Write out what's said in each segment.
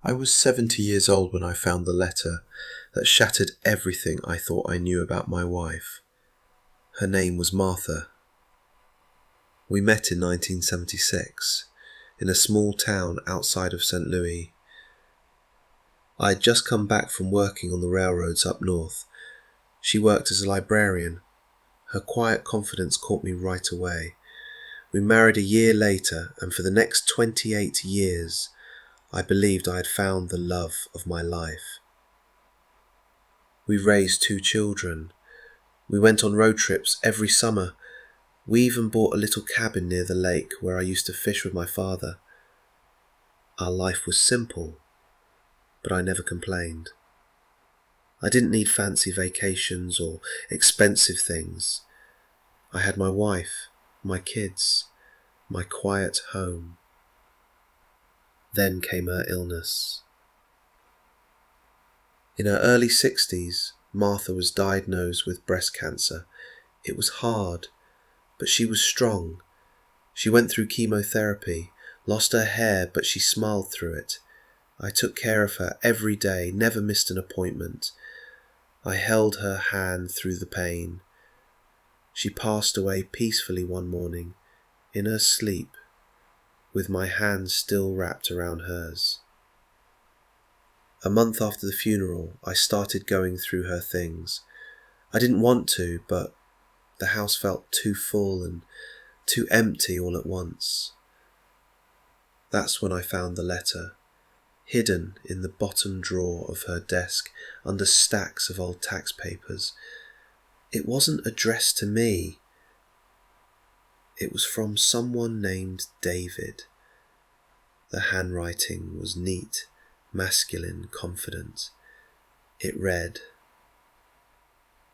I was 70 years old when I found the letter that shattered everything I thought I knew about my wife. Her name was Martha. We met in 1976 in a small town outside of St. Louis. I had just come back from working on the railroads up north. She worked as a librarian. Her quiet confidence caught me right away. We married a year later, and for the next 28 years, I believed I had found the love of my life. We raised 2 children. We went on road trips every summer. We even bought a little cabin near the lake where I used to fish with my father. Our life was simple, but I never complained. I didn't need fancy vacations or expensive things. I had my wife, my kids, my quiet home. Then came her illness. In her early 60s, Martha was diagnosed with breast cancer. It was hard, but she was strong. She went through chemotherapy, lost her hair, but she smiled through it. I took care of her every day, never missed an appointment. I held her hand through the pain. She passed away peacefully one morning, in her sleep, with my hand still wrapped around hers. A month after the funeral, I started going through her things. I didn't want to, but the house felt too full and too empty all at once. That's when I found the letter, hidden in the bottom drawer of her desk under stacks of old tax papers. It wasn't addressed to me. It was from someone named David. The handwriting was neat, masculine, confident. It read,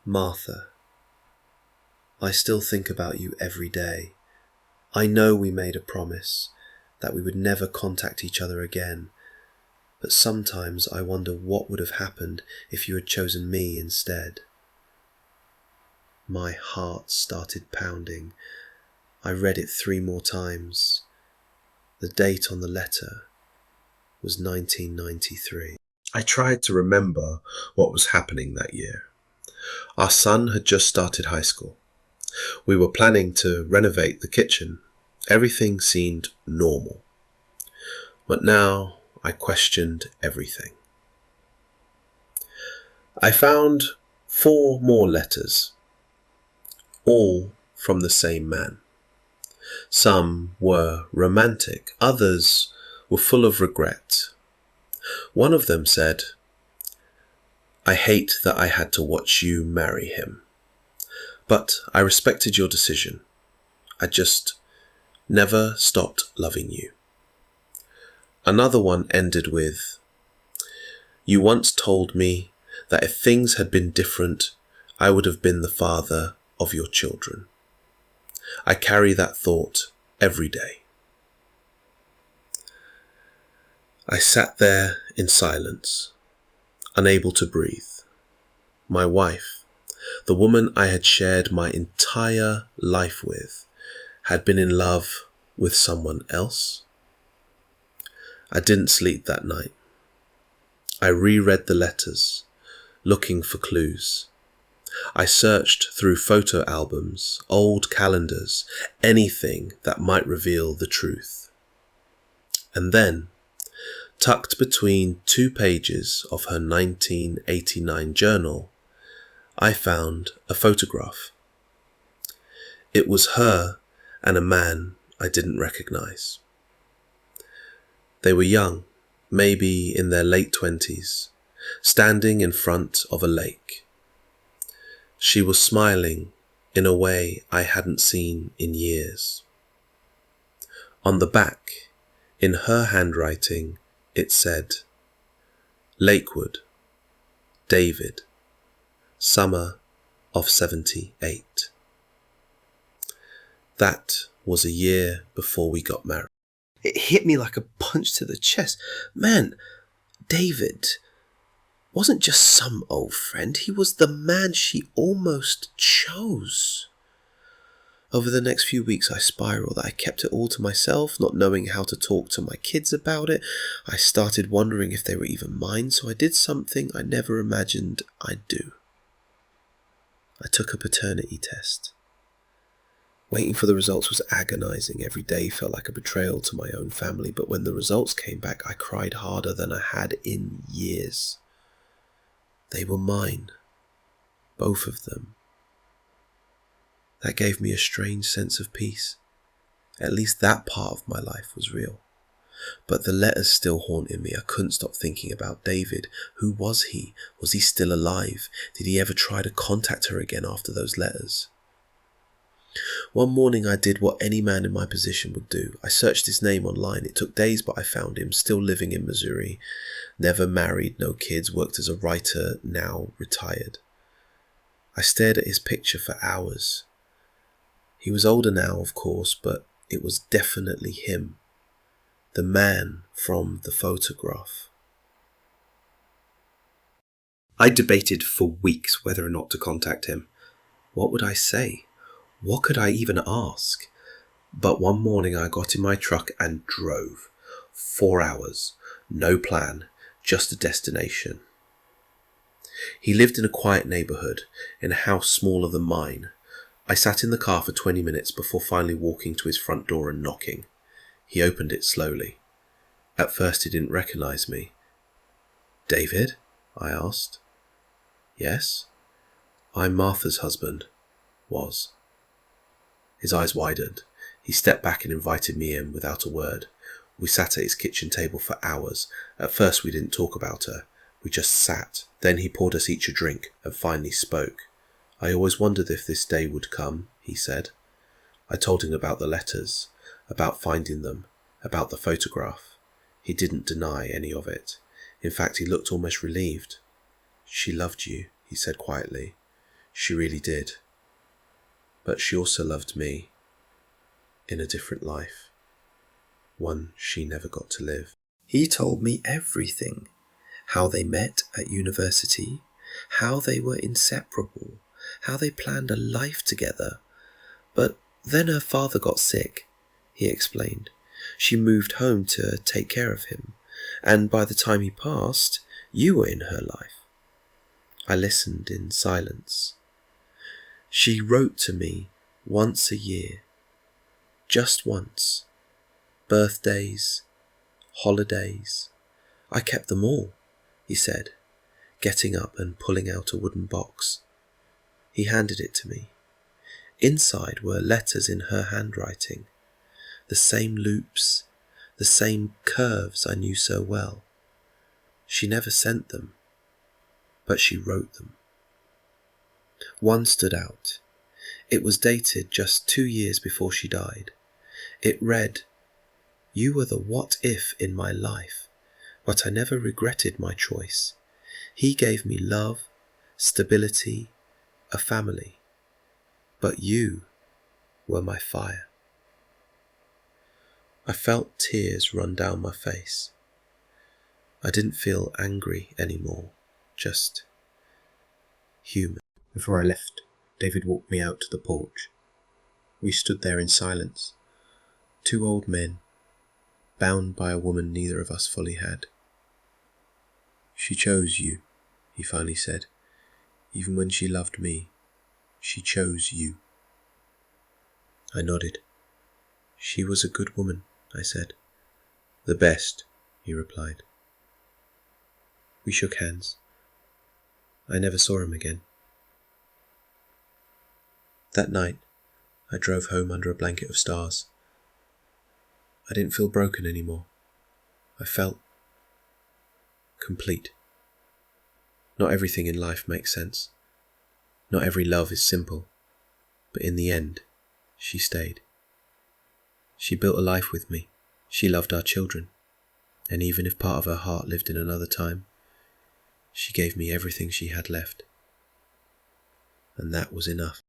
"Martha, I still think about you every day. I know we made a promise that we would never contact each other again, but sometimes I wonder what would have happened if you had chosen me instead." My heart started pounding. I read it 3 more times. The date on the letter was 1993. I tried to remember what was happening that year. Our son had just started high school. We were planning to renovate the kitchen. Everything seemed normal. But now I questioned everything. I found 4 more letters, all from the same man. Some were romantic, others were full of regret. One of them said, "I hate that I had to watch you marry him, but I respected your decision. I just never stopped loving you." Another one ended with, "You once told me that if things had been different, I would have been the father of your children. I carry that thought every day." I sat there in silence, unable to breathe. My wife, the woman I had shared my entire life with, had been in love with someone else. I didn't sleep that night. I reread the letters, looking for clues. I searched through photo albums, old calendars, anything that might reveal the truth. And then, tucked between 2 pages of her 1989 journal, I found a photograph. It was her and a man I didn't recognize. They were young, maybe in their late 20s, standing in front of a lake. She was smiling in a way I hadn't seen in years. On the back, in her handwriting, it said, "Lakewood, David, summer of 78. That was a year before we got married. It hit me like a punch to the chest. Man, David wasn't just some old friend. He was the man she almost chose. Over the next few weeks I spiraled. I kept it all to myself, not knowing how to talk to my kids about it. I started wondering if they were even mine, so I did something I never imagined I'd do. I took a paternity test. Waiting for the results was agonizing. Every day felt like a betrayal to my own family, but when the results came back, I cried harder than I had in years. They were mine. Both of them. That gave me a strange sense of peace. At least that part of my life was real. But the letters still haunted me. I couldn't stop thinking about David. Who was he? Was he still alive? Did he ever try to contact her again after those letters? One morning I did what any man in my position would do. I searched his name online. It took days, but I found him, still living in Missouri. Never married, no kids, worked as a writer, now retired. I stared at his picture for hours. He was older now, of course, but it was definitely him. The man from the photograph. I debated for weeks whether or not to contact him. What would I say? What could I even ask? But one morning I got in my truck and drove. 4 hours. No plan, just a destination. He lived in a quiet neighborhood, in a house smaller than mine. I sat in the car for 20 minutes before finally walking to his front door and knocking. He opened it slowly. At first he didn't recognize me. "David?" I asked. "Yes?" "I'm Martha's husband." Was. His eyes widened. He stepped back and invited me in without a word. We sat at his kitchen table for hours. At first we didn't talk about her. We just sat. Then he poured us each a drink and finally spoke. "I always wondered if this day would come," he said. I told him about the letters, about finding them, about the photograph. He didn't deny any of it. In fact, he looked almost relieved. "She loved you," he said quietly. "She really did. But she also loved me, in a different life. One she never got to live." He told me everything. How they met at university, how they were inseparable, how they planned a life together. But then her father got sick, he explained. She moved home to take care of him, and by the time he passed, you were in her life. I listened in silence. She wrote to me once a year, just once. Birthdays, holidays. I kept them all, he said, getting up and pulling out a wooden box. He handed it to me. Inside were letters in her handwriting, the same loops, the same curves I knew so well. She never sent them, but she wrote them. One stood out. It was dated just 2 years before she died. It read, "You were the what if in my life, but I never regretted my choice. He gave me love, stability, a family, but you were my fire." I felt tears run down my face. I didn't feel angry anymore, just human. Before I left, David walked me out to the porch. We stood there in silence, 2 old men, bound by a woman neither of us fully had. "She chose you," he finally said. "Even when she loved me, she chose you." I nodded. "She was a good woman," I said. "The best," he replied. We shook hands. I never saw him again. That night, I drove home under a blanket of stars. I didn't feel broken anymore. I felt complete. Not everything in life makes sense. Not every love is simple. But in the end, she stayed. She built a life with me. She loved our children. And even if part of her heart lived in another time, she gave me everything she had left. And that was enough.